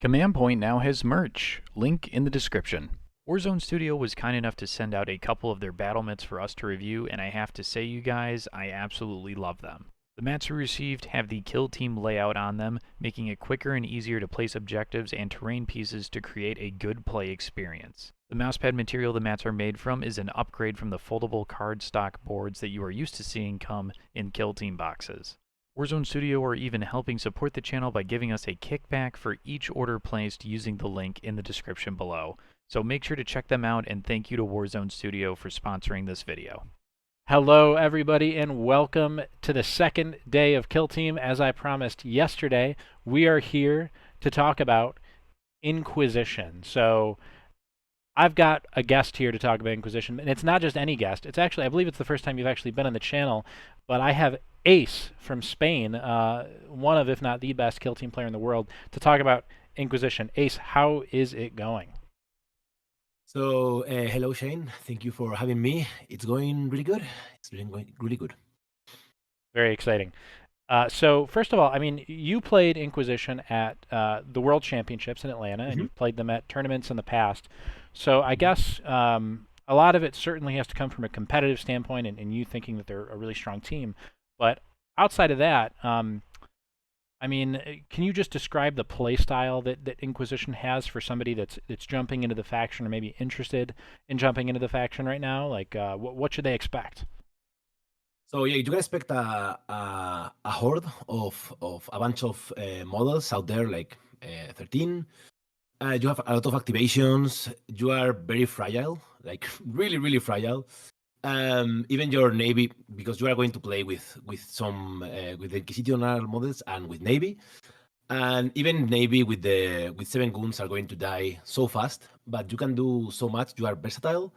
Command Point now has merch. Link in the description. Warzone Studio was kind enough to send out a couple of their battle mats for us to review, and I have to say, you guys, I absolutely love them. The mats we received have the kill team layout on them, making it quicker and easier to place objectives and terrain pieces to create a good play experience. The mousepad material the mats are made from is an upgrade from the foldable cardstock boards that you are used to seeing come in kill team boxes. Warzone Studio are even helping support the channel by giving us a kickback for each order placed using the link in the description below. So make sure to check them out, and thank you to Warzone Studio for sponsoring this video. Hello, everybody, and welcome to the second day of Kill Team. As I promised yesterday, we are here to talk about Inquisition. So I've got a guest here to talk about Inquisition, and it's not just any guest. It's actually, I believe it's the first time you've actually been on the channel, but I have Ace from Spain, one of, if not the best Kill Team player in the world, to talk about Inquisition. Ace, how is it going? So, hello, Shane. Thank you for having me. It's going really good. It's been going really good. Very exciting. So first of all, I mean, you played Inquisition at the World Championships in Atlanta, and you've played them at tournaments in the past. So I guess a lot of it certainly has to come from a competitive standpoint, and you thinking that they're a really strong team. But outside of that, I mean, can you just describe the play style that Inquisition has for somebody that's jumping into the faction or maybe interested in jumping into the faction right now? Like, what should they expect? So yeah, you can expect a horde of a bunch of models out there, like 13. You have a lot of activations. You are very fragile, like really, really fragile. Even your navy, because you are going to play with some with the Inquisitional models and with navy, and even navy with 7 goons are going to die so fast. But you can do so much. You are versatile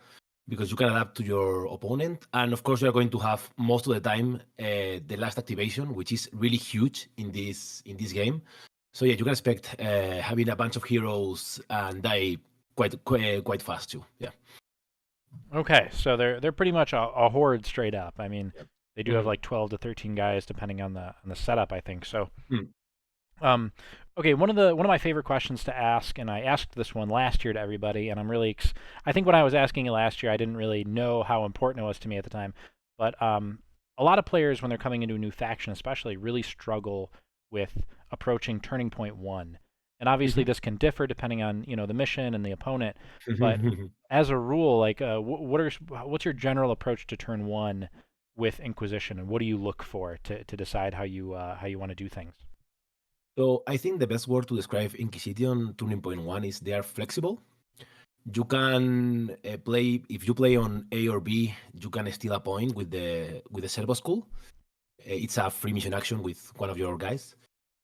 because you can adapt to your opponent, and of course you are going to have most of the time the last activation, which is really huge in this game. So yeah, you can expect having a bunch of heroes and die quite fast too. Yeah. Okay, so they're pretty much a horde straight up. I mean, Yep. they do have like 12 to 13 guys depending on the setup, I think. So, Mm. Okay, one of my favorite questions to ask, and I asked this one last year to everybody, and I'm really I think when I was asking it last year, I didn't really know how important it was to me at the time. But a lot of players, when they're coming into a new faction, especially, really struggle with approaching Turning Point 1. And obviously, this can differ depending on the mission and the opponent. But as a rule, like what's your general approach to turn 1 with Inquisition, and what do you look for to decide how you want to do things? So I think the best word to describe Inquisition Turning Point 1 is they are flexible. You can play, if you play on A or B, you can steal a point with the servo school. It's a free mission action with one of your guys.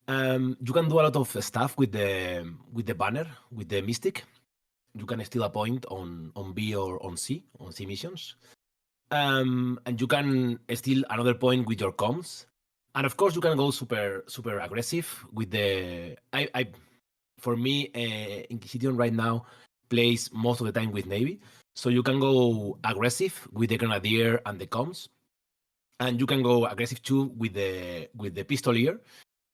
You can do a lot of stuff with the banner, with the mystic. You can steal a point on B or on C missions. And you can steal another point with your comms. And of course, you can go super aggressive with the. For me, Inquisition right now plays most of the time with navy, so you can go aggressive with the grenadier and the comms, and you can go aggressive too with the pistolier,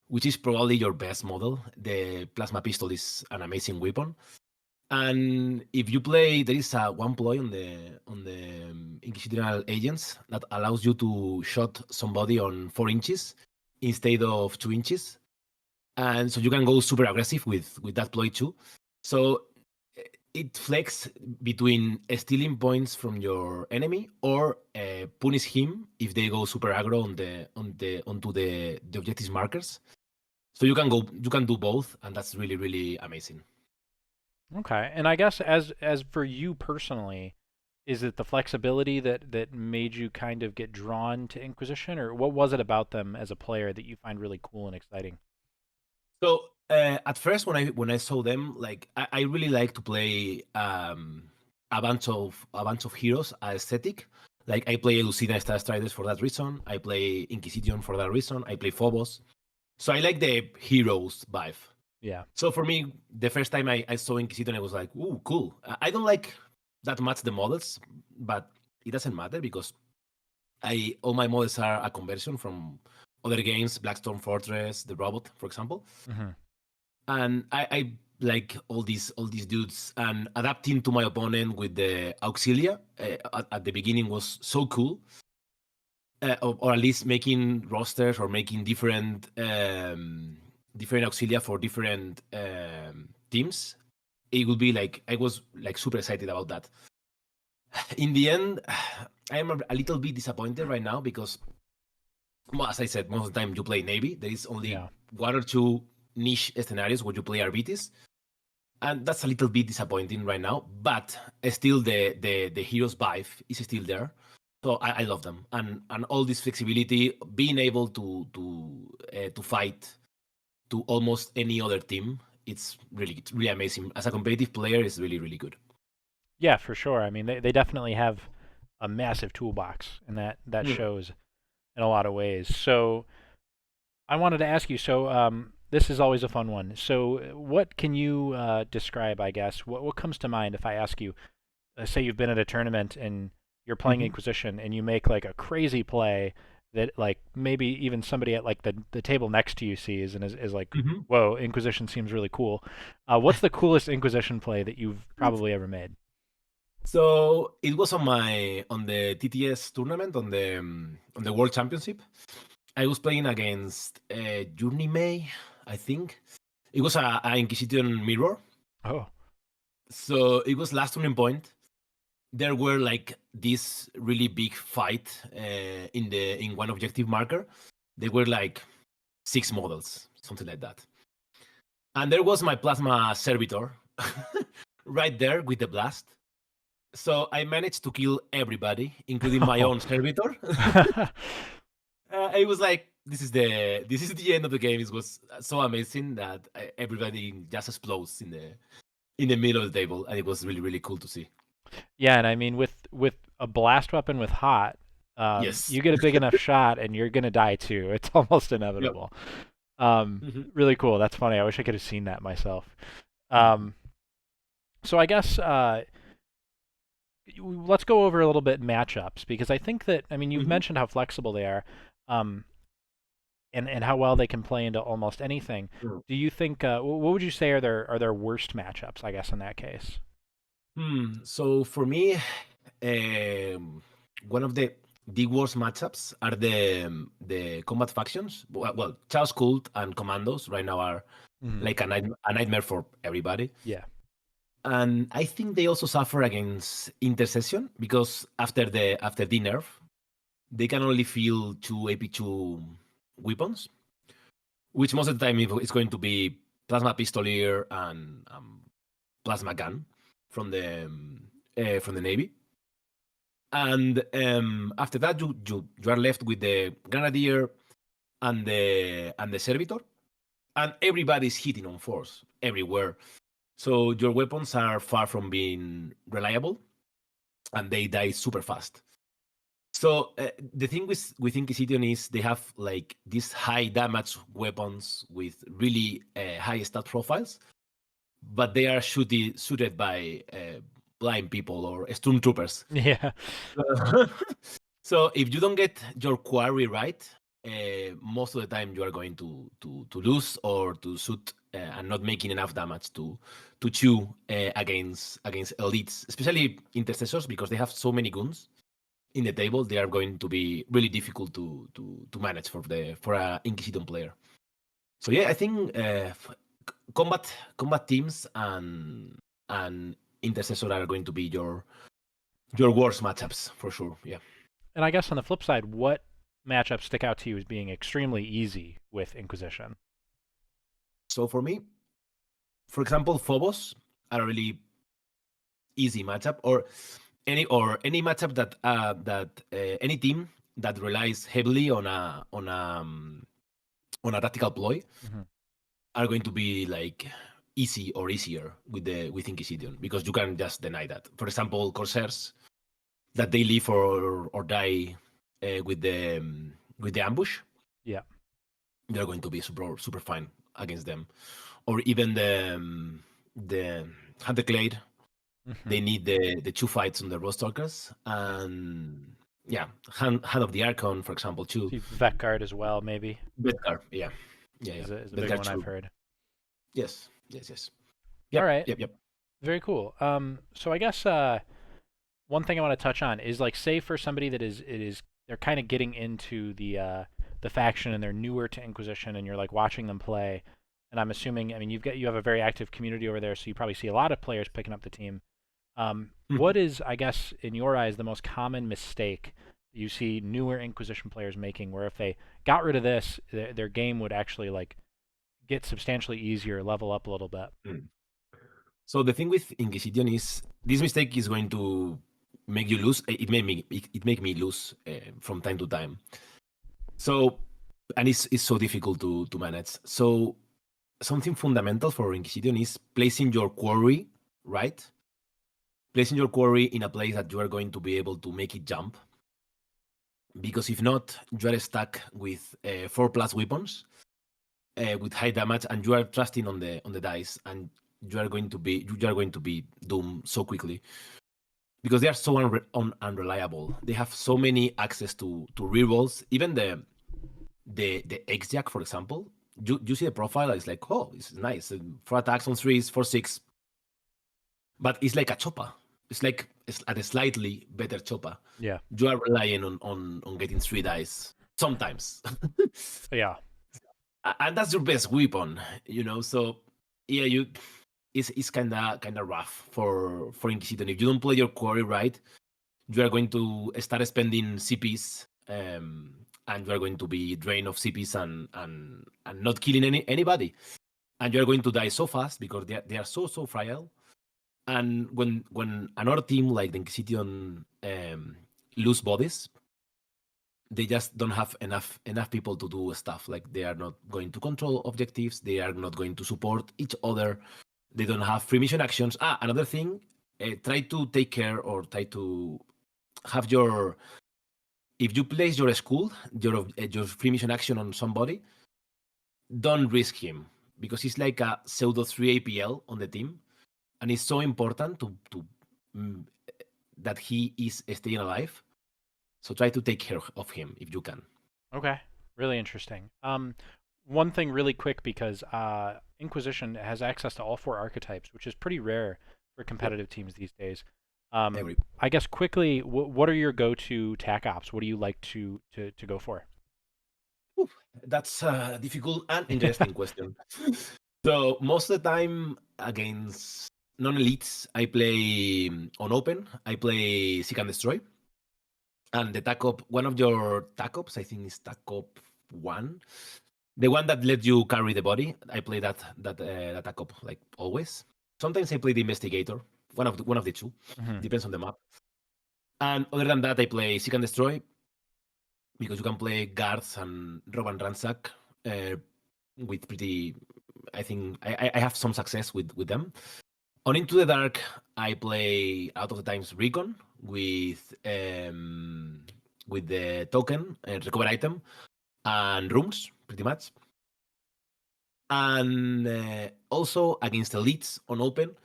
which is probably your best model. The plasma pistol is an amazing weapon. And if you play, there is a one ploy on the Inquisitorial agents that allows you to shot somebody on 4 inches instead of 2 inches, and so you can go super aggressive with that ploy too. So it flex between stealing points from your enemy or punish him if they go super aggro onto the objectives markers. So you can do both, and that's really really amazing. Okay, and I guess as for you personally, is it the flexibility that made you kind of get drawn to Inquisition, or what was it about them as a player that you find really cool and exciting? So at first, when I saw them, like I really like to play a bunch of heroes aesthetic. Like I play Lucina Star Striders for that reason. I play Inquisition for that reason. I play Phobos. So I like the heroes vibe. Yeah. So for me, the first time I saw Inquisition, I was like, "Ooh, cool." I don't like that much the models, but it doesn't matter because all my models are a conversion from other games, Blackstorm Fortress, the robot, for example. Hmm. And I like all these dudes, and adapting to my opponent with the auxilia at the beginning was so cool. Or at least making rosters or making different auxilia for different teams. It would be like I was like super excited about that. In the end, I am a little bit disappointed right now because, well, as I said, most of the time you play Navy. There is only one or two niche scenarios where you play Arbitis, and that's a little bit disappointing right now. But still, the heroes vibe is still there. So I love them, and all this flexibility, being able to fight to almost any other team, it's really amazing. As a competitive player, it's really good. Yeah, for sure. I mean, they definitely have a massive toolbox, and that shows in a lot of ways. So I wanted to ask you. So this is always a fun one. So what can you describe? I guess what comes to mind if I ask you? Say you've been at a tournament and you're playing Inquisition and you make like a crazy play that like maybe even somebody at like the table next to you sees and is like, whoa, Inquisition seems really cool. What's the coolest Inquisition play that you've probably ever made? So it was on the TTS tournament on the World Championship. I was playing against Journey May, I think. It was a Inquisition mirror. Oh. So it was last turning point. There were like this really big fight in one objective marker. There were like 6 models, something like that. And there was my plasma servitor right there with the blast. So I managed to kill everybody, including my own servitor. It was like this is the end of the game. It was so amazing that everybody just explodes in the middle of the table, and it was really cool to see. Yeah, and I mean with a blast weapon with hot, yes, you get a big enough shot and you're gonna die too. It's almost inevitable. Yep. Really cool. That's funny. I wish I could have seen that myself. So I guess let's go over a little bit matchups, because I think that, I mean, you've mentioned how flexible they are, and how well they can play into almost anything. Do you think what would you say are their worst matchups, I guess, in that case? So for me, one of the worst matchups are the combat factions. Well, Chaos Cult and Commandos right now are like a nightmare for everybody. Yeah. And I think they also suffer against Intercession because after the nerf, they can only feel 2 AP2 weapons, which most of the time is going to be Plasma Pistolier and Plasma Gun from the Navy. And after that, you are left with the Grenadier and the Servitor, and everybody's hitting on force everywhere. So your weapons are far from being reliable, and they die super fast. So the thing with Inquisition is they have like these high damage weapons with really high stat profiles, but they are suited by blind people or stormtroopers. Yeah. So if you don't get your quarry right, most of the time you are going to lose or to shoot and not making enough damage to chew against elites, especially intercessors, because they have so many guns in the table. They are going to be really difficult to manage for a Inquisition player. So yeah, I think combat teams and intercessor are going to be your worst matchups for sure. Yeah. And I guess on the flip side, what matchups stick out to you as being extremely easy with Inquisition? So for me, for example, Phobos are a really easy matchup, or any matchup that any team that relies heavily on a tactical ploy are going to be like easy or easier with Inquisition, because you can just deny that. For example, Corsairs, that they live or die with the ambush. Yeah, they're going to be super fine against them. Or even the Hunter-Clade, they need the 2 fights on the Rostalkers, and yeah, Hand of the Archon, for example, too. Vetguard as well, maybe. Vetguard, yeah. Is a big one I've heard. Yes. All Yep, right. yep, yep. Very cool. So I guess one thing I want to touch on is like, say for somebody that is they're kind of getting into the faction and they're newer to Inquisition, and you're like watching them play, and I'm assuming, I mean, you have a very active community over there, so you probably see a lot of players picking up the team. What is, I guess, in your eyes, the most common mistake you see newer Inquisition players making, where if they got rid of this, their game would actually like get substantially easier, level up a little bit? Mhm. So the thing with Inquisition is this mistake is going to make you lose. It make me lose from time to time. So and it's so difficult to manage. So something fundamental for Inquisition is placing your quarry right. Placing your quarry in a place that you are going to be able to make it jump. Because if not, you are stuck with 4+ weapons with high damage, and you are trusting on the dice, and you are going to be doomed so quickly because they are so unreliable. They have so many access to rerolls. Even the X Jack, for example, you see the profile. It's like, oh, it's nice. 4 attacks on 3s, 4/6, but it's like a chopper. It's at a slightly better chopper. Yeah. You are relying on getting 3 dice sometimes. Yeah. And that's your best weapon, So yeah, it's kind of rough for Inquisition. If you don't play your quarry right, you are going to start spending CPs, and you are going to be drained of CPs and not killing anybody, and you are going to die so fast because they are so fragile. And when another team like the Inquisition lose bodies, they just don't have enough people to do stuff. Like they are not going to control objectives. They are not going to support each other. They don't have free mission actions. Another thing, try to take care or try to have your. If you place your school, your free mission action on somebody, don't risk him because he's like a pseudo 3 APL on the team, and it's so important to mm, that he is staying alive. So try to take care of him if you can. Okay. Really interesting. One thing really quick, because Inquisition has access to all 4 archetypes, which is pretty rare for Yep, competitive teams these days. I agree. I guess quickly, what are your go-to tac ops? What do you like to go for? Oof, that's a difficult and interesting question. So most of the time against non-elites, I play on open. I play Seek and Destroy, and the tac op. One of your tac ops, I think, is tac op 1, the one that lets you carry the body. I play that tac op like always. Sometimes I play the investigator. One of the two, Hmm. depends on the map. And other than that, I play Seek and Destroy because you can play guards and rob and ransack with pretty. I think I have some success with them. On Into the Dark, I play out of the times Recon with the token recover item and rooms pretty much. And also against elites on open,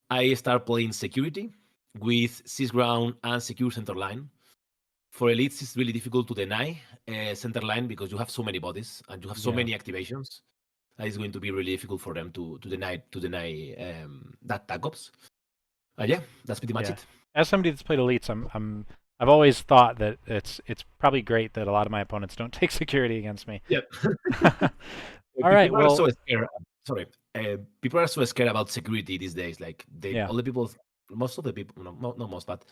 I start playing security with Seize Ground and Secure Center Line. For elites, it's really difficult to deny center line because you have so many bodies and you have so Yeah. many activations. It's going to be really difficult for them to deny that tag ops. Yeah, that's pretty much Yeah. it. As somebody that's played elites, I've always thought that it's probably great that a lot of my opponents don't take security against me. Yep. All right. People are Well, so scared. Sorry, people are so scared about security these days. Like yeah. all the people, most of the people, no, not most, but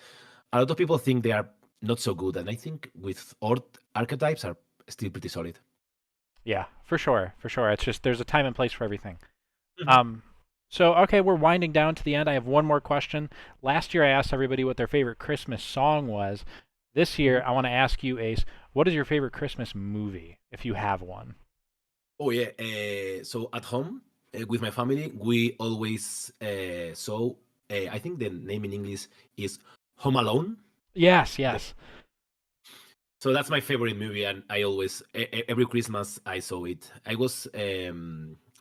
a lot of people think they are not so good, and I think with archetypes are still pretty solid. Yeah, for sure. For sure. It's just there's a time and place for everything. Mhm. Um, so, okay, we're winding down to the end. I have one more question. Last year, I asked everybody what their favorite Christmas song was. This year, Mhm. I want to ask you, Ace, what is your favorite Christmas movie, if you have one? Oh yeah. So at home with my family, we always saw. I think the name in English is Home Alone. Yes, The- yes. So that's my favorite movie, and I always every Christmas I saw it. I was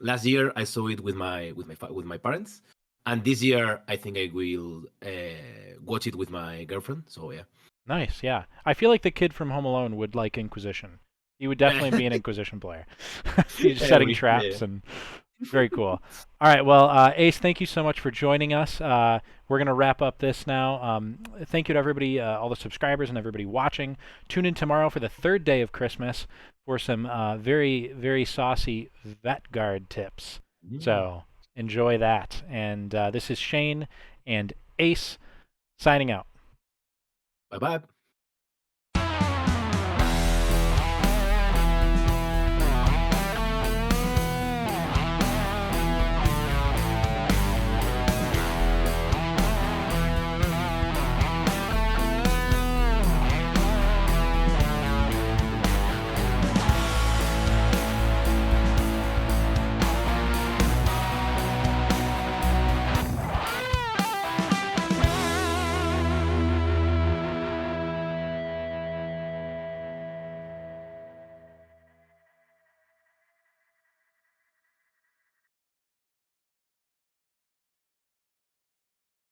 last year I saw it with my parents, and this year I think I will watch it with my girlfriend. So yeah. Nice, yeah. I feel like the kid from Home Alone would like Inquisition. He would definitely be an Inquisition player. He's Yeah, setting yeah. traps and Very cool. All right, well, Ace, thank you so much for joining us. We're going to wrap up this now. Thank you to everybody, all the subscribers and everybody watching. Tune in tomorrow for the third day of Christmas for some very, very saucy vet guard tips. So enjoy that. And this is Shane and Ace signing out. Bye-bye.